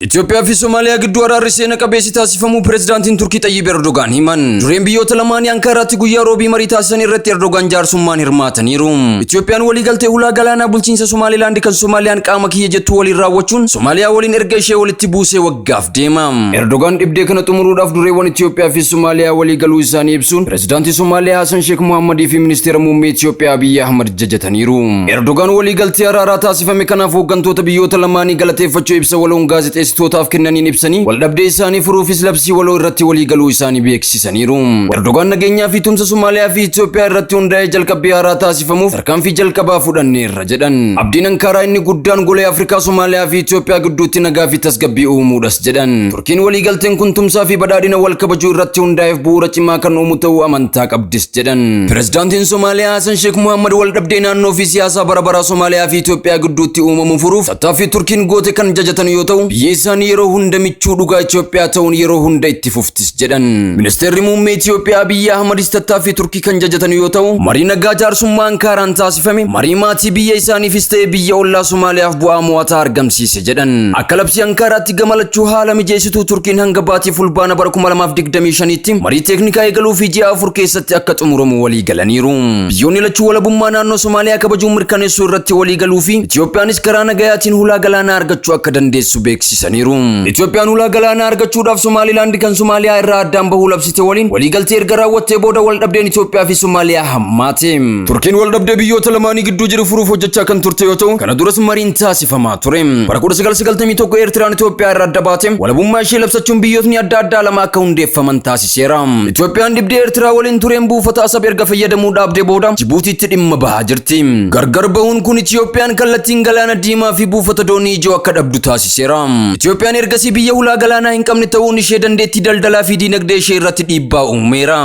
Itoophiyaa fi Somaaliyaa gidduu waraarri seena qabeessi taasifamu pireezidaantiin Turkii Xayyib Erdogan himan. Dureen biyyoota lamaanii Ankaaraatti guyyaa roobii marii taasisan irratti Erdogan jaarsummaan hirmaataniiru. Itoophiyaan waliigaltee hulaa galaanaa bulchiinsa Somaalilaand kan Soomaaliyaan qaama kiyya jettu waliin raawwachuun Soomaaliyaa waliin erga ishee walitti buusee waggaaf deema. Erdogan dhibdee kana xumuruudhaaf dureewwan Itoophiyaa fi Soomaaliyaa waliigaluu isaanii ibsuun pireezidaantii Soomaaliyaa Hassan Sheikh Mohammad fi ministeera muummee Itoophiyaa Abiy Ahmed jajataniiru. Erdogan waliigaltee araaraa taasifame kanaaf hooggantoota biyyoota lamaanii galateeffachuu ibsa waloon gaazexeessitootaaf kennaniin ibsanii waldhabdee isaanii furuufis labsii waloo irratti waliigaluu isaanii beeksisaniiru. Erdogan nageenyaa fi tumsa Soomaaliyaa fi Itoophiyaa irratti hundaa'ee jalqabbii haaraa taasifamuuf tarkaanfii jalqabaa fudhanneerra jedhan. Abdiin Ankaaraa inni guddaan golee Afrikaa Soomaaliyaa fi Itoophiyaa gidduutti nagaa fi tasgabbii uumuudhas jedhan. Turkiin waliigalteen kun tumsaa fi badhaadhina wal kabajuu irratti hundaa'eef bu'uura cimaa kan uumu ta'uu amantaa qabdis jedhan. Pireezidaantiin Soomaaliyaa Hassan Sheikh Mohammad waldhabdee naannoo fi siyaasaa bara Soomaaliyaa fi Itoophiyaa gidduutti uumamu furuuf tattaaffii Turkiin goote kan jajatan yoo ta'u, biyyi isaanii yeroo hunda michuu dhugaa Itoophiyaa ta'uun yeroo hunda itti fuftis jedhan. Ministeerri muummee Itoophiyaa Abiy Ahmed tattaaffii Turkii kan jajatan yoo ta'u, marii nagaa jaarsummaa Ankaaraan taasifame marii maatii biyya isaaniifis ta'e biyya ollaa Soomaaliyaaf bu'aa mo'ataa argamsiise jedhan. Akka labsii Ankaaraatti gamalachuu haala mijeessituu Turkiin hanga baatii fulbaana bara 2025tti marii teeknikaa eegaluu fi ji'a 4 keessatti akka xumuramu walii galaniiru. Biyyoonni lachuu walabummaa naannoo Soomaaliyaa kabajuu mirkaneessuu irratti walii galuu fi Itoophiyaanis karaa nagayaatiin hulaa galaanaa argachuu akka dandeessu beeksisaniiru. Itoophiyaan hulaa galaanaa argachuudhaaf Somaalilaand kan Soomaaliyaa irraa addaan bahuu labsite waliin waliigaltee erga raawwattee booda waldhabdeen Itoophiyaa fi Soomaaliyaa hammaate. Turkiin waldhabdee biyyoota lamaanii gidduu jiru furuuf hojjechaa kan turte yoo ta'u, kana duras mariin taasifamaa ture. Bara 1991 Eertiraan Itoophiyaa irraa adda baate walabummaa ishee labsachuun biyyootni adda addaa lama akka hundeeffaman taasiseera. Itoophiyaan dhibdee Eertiraa waliin tureen buufata Asab erga fayyadamuu dhaabdee booda Jibuutiitti dhimma bahaa jirti. Gargar bahuun kun Itoophiyaan kallattiin galaana diimaa fi buufata doonii ijoo akka dhabdu taasiseera. Itoophiyaan ergasii biyya hulaa galaanaa hin qabne ta'uun ishee dandeettii daldalaa fi diinagdee ishee irratti dhiibbaa uumeera.